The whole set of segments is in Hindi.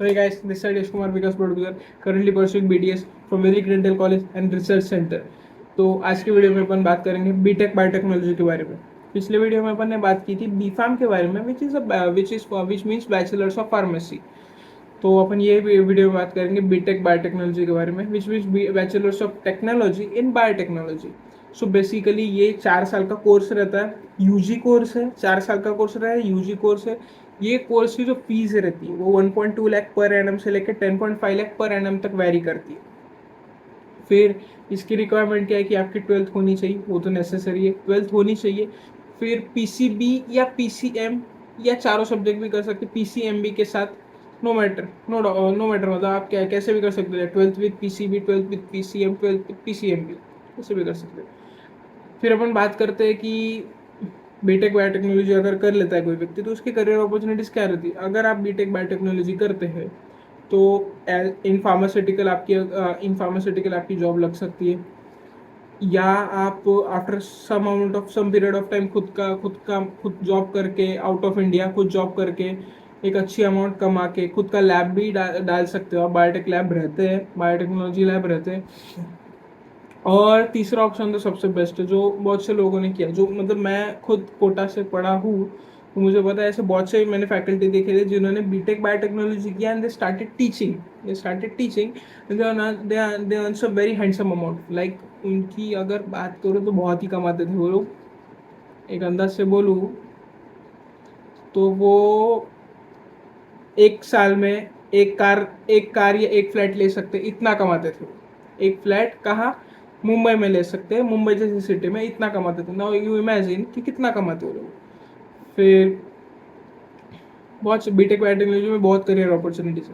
So hey guys, this side Yash Kumar Vikas producer, currently pursuing BDS from Vedic Dental College and Research Center. तो आज की वीडियो में अपन बात करेंगे बीटेक बायोटेक्नोलॉजी के बारे में. पिछले वीडियो में अपन ने बात की थी बीफार्म के बारे में, which means bachelors of pharmacy. तो अपन ये वीडियो में बात करेंगे बीटेक बायोटेक्नोलॉजी के बारे में, which means bachelors of technology in biotechnology. So basically ये 4 साल का कोर्स रहता है, यूजी कोर्स है, 4 साल का कोर्स रहा है, यूजी कोर्स है. ये कोर्स की जो फीस रहती है वो 1.2 लाख पर एनम से लेकर 10.5 लाख पर एनम तक वेरी करती है. फिर इसकी रिक्वायरमेंट क्या है कि आपकी 12th होनी चाहिए, वो तो नेसेसरी है, 12th होनी चाहिए. फिर पीसीबी या पीसीएम या चारों सब्जेक्ट भी कर सकते, पीसीएमबी के साथ. नो मैटर मतलब आप क्या कैसे भी कर सकते हैं, 12th with PCB, 12th with PCM, 12th with PCMB, कैसे भी कर सकते हैं. फिर अपन बात करते हैं कि बीटेक बायोटेक्नोलॉजी अगर कर लेता है कोई व्यक्ति तो उसकी करियर अपॉर्चुनिटीज़ क्या रहती है. अगर आप बीटेक बायोटेक्नोलॉजी करते हैं तो इन फार्मास्यूटिकल आपकी जॉब लग सकती है, या आप after some period of time खुद जॉब करके आउट ऑफ इंडिया खुद जॉब करके एक अच्छी अमाउंट कमा के खुद का लैब भी डाल सकते हो. बायोटेक लैब रहते हैं, बायोटेक्नोलॉजी लैब रहते हैं. और तीसरा ऑप्शन तो सबसे बेस्ट है जो बहुत से लोगों ने किया, जो मतलब मैं खुद कोटा से पढ़ा हूँ तो मुझे पता है, ऐसे बहुत से मैंने फैकल्टी देखे थे जिन्होंने बीटेक बायोटेक्नोलॉजी किया and they started teaching they earn a very handsome amount. Like उनकी अगर बात करूँ तो बहुत ही कमाते थे वो लोग. एक अंदाज से बोलूँ तो वो एक साल में एक कार या एक फ्लैट ले सकते, इतना कमाते थे. एक फ्लैट कहाँ, मुंबई में ले सकते हैं, मुंबई जैसी सिटी में इतना कमाते थे. नाउ यू इमेजिन कि कितना कमाते हो लोग. फिर बहुत बीटेक बायोटेक्नोलॉजी में बहुत करियर अपॉर्चुनिटीज है.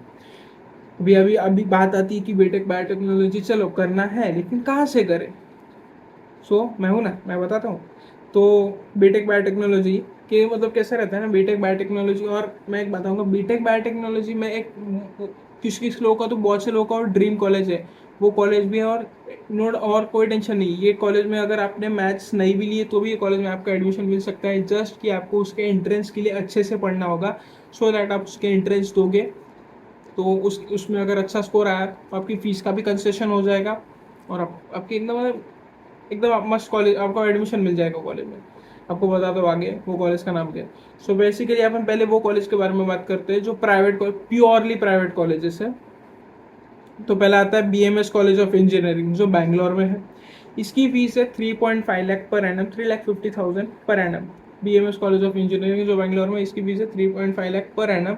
अभी बात आती है कि बीटेक बायोटेक्नोलॉजी चलो करना है लेकिन कहाँ से करें. मैं हूँ ना, मैं बताता हूँ. तो बीटेक बायोटेक्नोलॉजी के मतलब कैसा रहता है ना बीटेक बायोटेक्नोलॉजी. और मैं एक बताऊँगा बीटेक बायोटेक्नोलॉजी में एक किस लोगों का तो बहुत से लोगों का और ड्रीम कॉलेज है, वो कॉलेज भी है. और कोई टेंशन नहीं, ये कॉलेज में अगर आपने मैथ्स नहीं भी लिए तो भी ये कॉलेज में आपका एडमिशन मिल सकता है. जस्ट कि आपको उसके एंट्रेंस के लिए अच्छे से पढ़ना होगा, सो दैट आप उसके एंट्रेंस दोगे तो उसमें अगर अच्छा स्कोर आया तो आपकी फ़ीस का भी कंसेशन हो जाएगा और आपकी एकदम मस्त कॉलेज, आपको एडमिशन मिल जाएगा कॉलेज में. आपको बता दो आगे वो कॉलेज का नाम क्या है. सो बेसिकली अपन पहले वो कॉलेज के बारे में बात करते हैं जो प्योरली प्राइवेट कॉलेजेस है. तो पहला आता है BMS कॉलेज ऑफ इंजीनियरिंग जो बैंगलोर में है. इसकी फीस है 3.5 lakh per annum, 3,50,000 per annum. BMS college of engineering जो बैंगलोर में, इसकी फीस है 3.5 लाख पर एनम.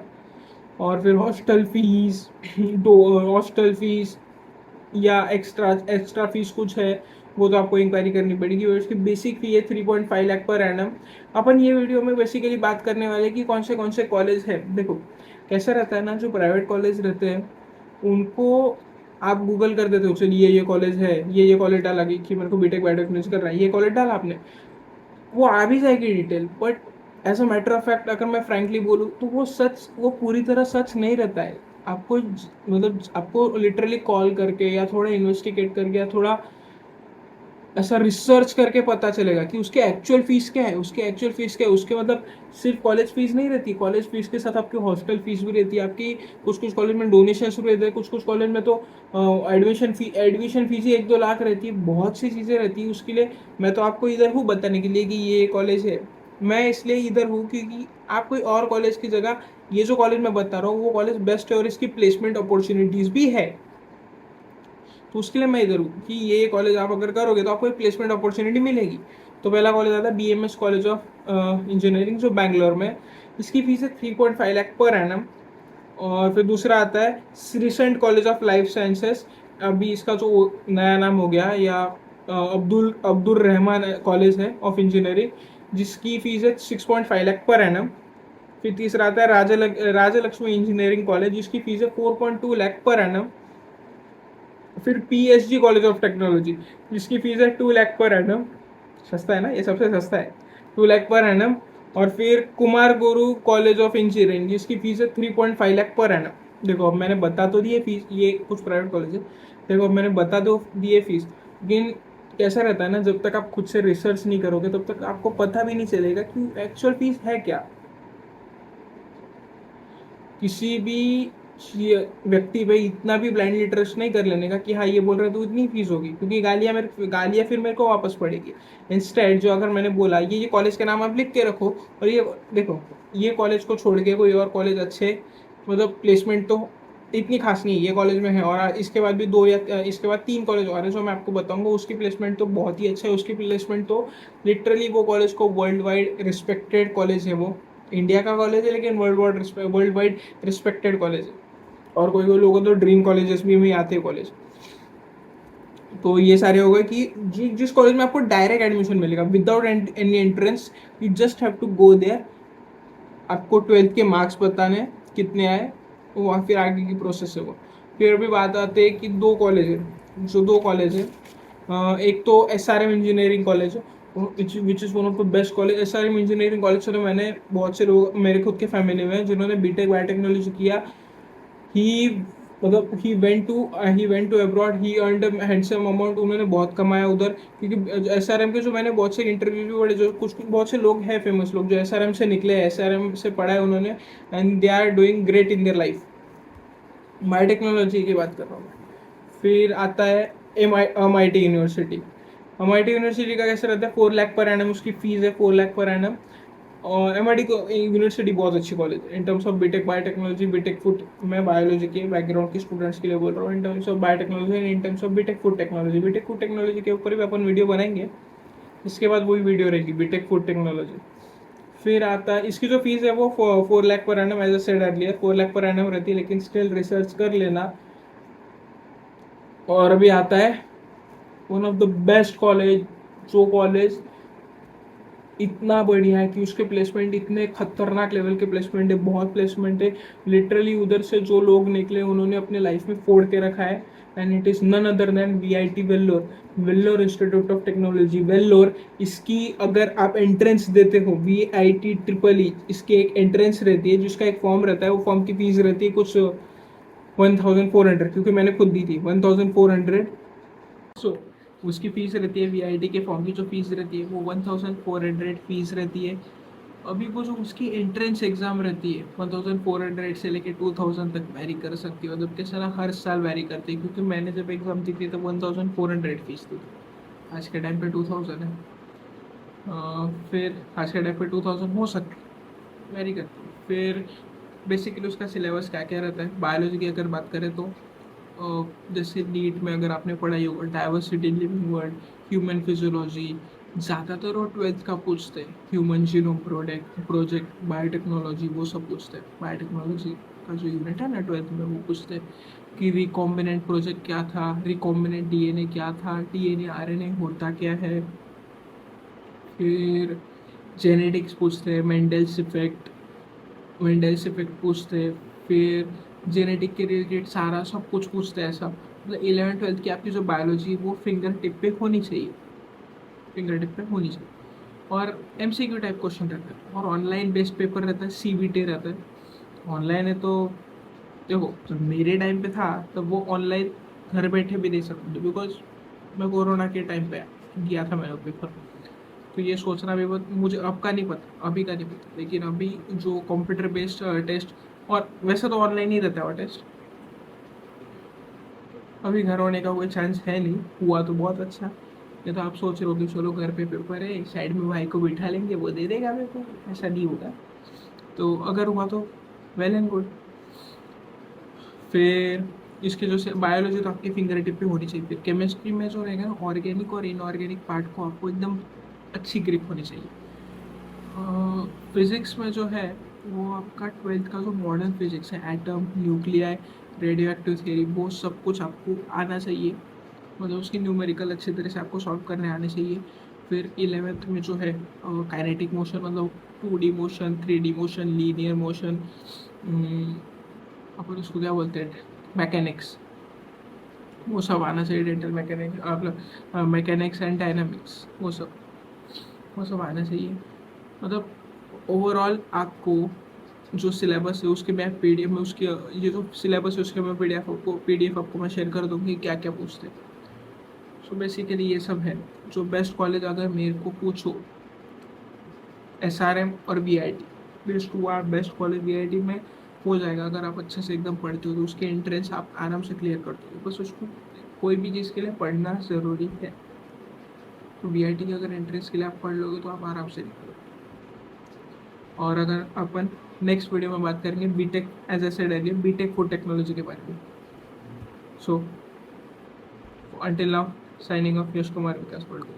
और फिर हॉस्टल फीस या एक्स्ट्रा फीस कुछ है वो तो आपको इंक्वायरी करनी पड़ेगी. और इसकी बेसिक फी है 3.5 लाख पर एनम. अपन ये वीडियो में बेसिकली बात करने वाले कि कौन से कॉलेज है. देखो कैसा रहता है ना, जो प्राइवेट कॉलेज रहते हैं उनको आप गूगल कर देते हो, चलिए ये कॉलेज है, ये कॉलेज डाला कि मेरे को बीटेक बायोटेक्नोलॉजी करना है, ये कॉलेज डाला आपने, वो आ भी जाएगी detail. But as a matter of fact अगर मैं फ्रैंकली बोलूँ तो वो पूरी तरह सच नहीं रहता है. आपको लिटरली कॉल करके या थोड़ा इन्वेस्टिगेट करके या थोड़ा ऐसा रिसर्च करके पता चलेगा कि उसके एक्चुअल फीस क्या है. उसके मतलब सिर्फ कॉलेज फीस नहीं रहती, कॉलेज फीस के साथ आपकी हॉस्टल फीस भी रहती है आपकी. कुछ कॉलेज में डोनेशन भी रहते हैं, कुछ कॉलेज में तो एडमिशन फीस ही 1-2 लाख रहती है. बहुत सी चीज़ें रहती है उसके लिए. मैं तो आपको इधर हूँ बताने के लिए कि ये कॉलेज है. मैं इसलिए इधर हूँ क्योंकि आप कोई और कॉलेज की जगह ये जो कॉलेज मैं बता रहा हूँ वो कॉलेज बेस्ट है और इसकी प्लेसमेंट अपॉर्चुनिटीज़ भी है. तो उसके लिए मैं इधर हूँ कि ये कॉलेज आप अगर करोगे तो आपको एक प्लेसमेंट अपॉर्चुनिटी मिलेगी. तो पहला कॉलेज आता है BMS कॉलेज ऑफ इंजीनियरिंग जो बैंगलोर में, इसकी फीस है 3.5 लाख पर एनम. और फिर दूसरा आता है श्रीसेंट कॉलेज ऑफ लाइफ साइंसेस, अभी इसका जो नया नाम हो गया, या अब्दुल रहमान कॉलेज है ऑफ इंजीनियरिंग, जिसकी फीस है 6.5 लाख पर एनम. फिर तीसरा आता है राजा लक्ष्मी इंजीनियरिंग कॉलेज, जिसकी फीस है 4.2 लाख पर एनम. फिर PSG कॉलेज ऑफ टेक्नोलॉजी जिसकी फीस है 2 लाख पर एनम. सस्ता है ना, ये सबसे सस्ता है, 2 लाख पर एनम. और फिर कुमार गुरु कॉलेज ऑफ इंजीनियरिंग जिसकी फीस है 3.5 लाख पर एनम. देखो अब मैंने बता तो दिए फीस, ये कुछ प्राइवेट कॉलेज है. देखो अब मैंने बता दो दिए फीस, लेकिन कैसा रहता है ना, जब तक आप खुद से रिसर्च नहीं करोगे तब तक आपको पता भी नहीं चलेगा कि एक्चुअल फीस है क्या. किसी भी व्यक्ति पे इतना भी ब्लाइंडली ट्रस्ट नहीं कर लेने का कि हाँ ये बोल रहा है तो इतनी फीस होगी, क्योंकि गालियाँ फिर मेरे को वापस पड़ेगी। इंस्टेड जो अगर मैंने बोला ये कॉलेज के नाम आप लिख के रखो, और ये देखो ये कॉलेज को छोड़ के कोई और कॉलेज अच्छे मतलब प्लेसमेंट तो इतनी खास नहीं है ये कॉलेज में है, और इसके बाद भी इसके बाद 3 कॉलेज और है जो मैं आपको बताऊंगा, उसकी प्लेसमेंट तो बहुत ही अच्छा है। उसकी प्लेसमेंट तो लिटरली वो कॉलेज को वर्ल्ड वाइड रिस्पेक्टेड कॉलेज है वो। इंडिया का कॉलेज है लेकिन वर्ल्ड वाइड रिस्पेक्टेड कॉलेज है। और कोई कोई लोगों तो ड्रीम कॉलेजेस भी में आते हैं कॉलेज। तो ये सारे हो गए कि जिस कॉलेज में आपको डायरेक्ट एडमिशन मिलेगा without any entrance, you just have to go there. आपको 12th के मार्क्स बताने कितने आए, वहाँ फिर आगे की प्रोसेस है वो। फिर अभी बात आते हैं कि 2 कॉलेज है। एक तो SRM इंजीनियरिंग कॉलेज है, which is one of the best college. SRM engineering college से तो मैंने बहुत से लोग मेरे खुद के फैमिली में जिन्होंने बीटेक बायोटेक्नोलॉजी किया, ही मतलब he went to abroad, he earned a handsome amount. उन्होंने बहुत कमाया उधर, क्योंकि SRM के जो मैंने बहुत से इंटरव्यू भी पढ़े, जो कुछ बहुत से लोग हैं फेमस लोग जो SRM से निकले हैं, SRM से पढ़ा है उन्होंने, and they are doing great in their life. Biotechnology की बात कर रहा हूँ मैं। फिर आता है MIT यूनिवर्सिटी। MIT यूनिवर्सिटी का कैसे रहता है, 4 लाख पर एनम उसकी फीस है, 4 लाख पर एनम। और MIT को यूनिवर्सिटी बहुत अच्छी कॉलेज है in terms of BTech biotechnology, BTech food. मैं बायोलॉजी के बैकग्राउंड के स्टूडेंट्स के लिए बोल रहा हूँ, in terms of biotechnology and in terms of BTech food technology. BTech food technology के ऊपर भी अपन वीडियो बनाएंगे, इसके बाद वही वीडियो रहेगी बीटेक फूड टेक्नोलॉजी। फिर आता है इसकी जो फीस है वो 4 lakh per annum, as I said earlier 4 lakh per annum रहती है, लेकिन स्टिल रिसर्च कर लेना। और अभी आता है one of the best college, जो कॉलेज इतना बढ़िया है कि उसके प्लेसमेंट इतने खतरनाक लेवल के प्लेसमेंट है, बहुत प्लेसमेंट है। लिटरली उधर से जो लोग निकले उन्होंने अपने लाइफ में फोड़ के रखा है, and it is none other than VIT Vellore, Vellore institute of technology Vellore. इसकी अगर आप एंट्रेंस देते हो VIT ट्रिपल इसकी एक एंट्रेंस रहती है जिसका एक फॉर्म रहता है, वो फॉर्म की फीस रहती है कुछ 1400, क्योंकि मैंने खुद दी थी 1400। सो उसकी फ़ीस रहती है, VIT के फॉर्म की जो फ़ीस रहती है वो 1400 फ़ीस रहती है। अभी वो जो उसकी एंट्रेंस एग्ज़ाम रहती है 1400 से लेके 2000 तक वेरी कर सकती है, मतलब कैसे ना हर साल वेरी करती है, क्योंकि मैंने जब एग्ज़ाम दी थी तो 1400 फ़ीस थी, आज के टाइम पे 2000 है। फिर आज के टाइम पे 2000 हो सकती वेरी करती है। फिर बेसिकली उसका सिलेबस क्या क्या रहता है, बायोलॉजी की अगर बात करें तो जैसे नीट में अगर आपने पढ़ाई होगा diversity living world, human physiology, ज़्यादातर वो 12th का पूछते हैं। ह्यूमन जीनोम प्रोजेक्ट बायोटेक्नोलॉजी वो सब पूछते हैं। बायोटेक्नोलॉजी का जो यूनिट है ना 12th में, वो पूछते हैं कि रिकॉम्बिनेंट प्रोजेक्ट क्या था, रिकॉम्बिनेंट DNA क्या था, DNA RNA होता क्या है। फिर जेनेटिक्स पूछते हैं, मेंडल्स इफेक्ट पूछते हैं। फिर जेनेटिक के रिलेटेड सारा सब कुछ पूछते हैं ऐसा। मतलब 11th 12th की आपकी जो बायोलॉजी वो फिंगर टिप पे होनी चाहिए, फिंगर टिप पे होनी चाहिए। और MCQ टाइप क्वेश्चन रहता है, और ऑनलाइन बेस्ड पेपर रहता है, CBT रहता है। ऑनलाइन है तो देखो जब मेरे टाइम पे था तब वो ऑनलाइन घर बैठे भी दे सकते थे, बिकॉज मैं कोरोना के टाइम पे दिया था मैंने पेपर। तो ये सोचना भी बहुत, मुझे अब का नहीं पता, अभी का नहीं पता, लेकिन अभी जो कंप्यूटर बेस्ड टेस्ट, और वैसे तो ऑनलाइन ही रहता है वो टेस्ट, अभी घर होने का कोई चांस है नहीं, हुआ तो बहुत अच्छा। ये तो आप सोच रहे हो कि चलो घर पे पेपर है, साइड में भाई को बिठा लेंगे वो दे देगा मेरे को, ऐसा नहीं होगा। तो अगर हुआ तो वेल एंड गुड। फिर इसके जो बायोलॉजी तो आपके फिंगर टिप पे होनी चाहिए। फिर केमिस्ट्री में जो रहेगा ना ऑर्गेनिक और इनऑर्गेनिक पार्ट को आपको एकदम अच्छी ग्रिप होनी चाहिए। फिज़िक्स में जो है वो आपका 12th का जो मॉडर्न फिज़िक्स है, atom, nuclei, radio active theory, वो सब कुछ आपको आना चाहिए, मतलब उसकी न्यूमेरिकल अच्छी तरह से आपको सॉल्व करने आने चाहिए। फिर 11th में जो है काइनेटिक मोशन, मतलब 2D motion, 3D motion, linear motion, अपन उसको क्या बोलते हैं, मैकेनिक्स, वो सब आना चाहिए। डेंटल मैकेनिक्स, मतलब मैकेनिक्स एंड डायनामिक्स, वो सब आना चाहिए। मतलब ओवरऑल आपको जो सिलेबस है उसके मैं PDF में उसकी ये जो सिलेबस है उसके मैं PDF आपको मैं शेयर कर दूँगी क्या क्या पूछते हैं। सो बेसिकली ये सब है। जो बेस्ट कॉलेज अगर मेरे को पूछो, SRM और VIT, best 2 are best college VIT में। हो जाएगा अगर आप अच्छे से एकदम पढ़ते हो, तो उसके एंट्रेंस आप आराम से क्लियर करते हो। बस उसको कोई भी चीज़ के लिए पढ़ना ज़रूरी है। तो वीआईटी के अगर एंट्रेंस के लिए आप पढ़ लोगे तो आप आराम से निकलोगे। और अगर अपन नेक्स्ट वीडियो में बात करेंगे BTech, as I said earlier, BTech food technology के बारे में। सो until now, signing off, Yash Kumar Vikas Pardue.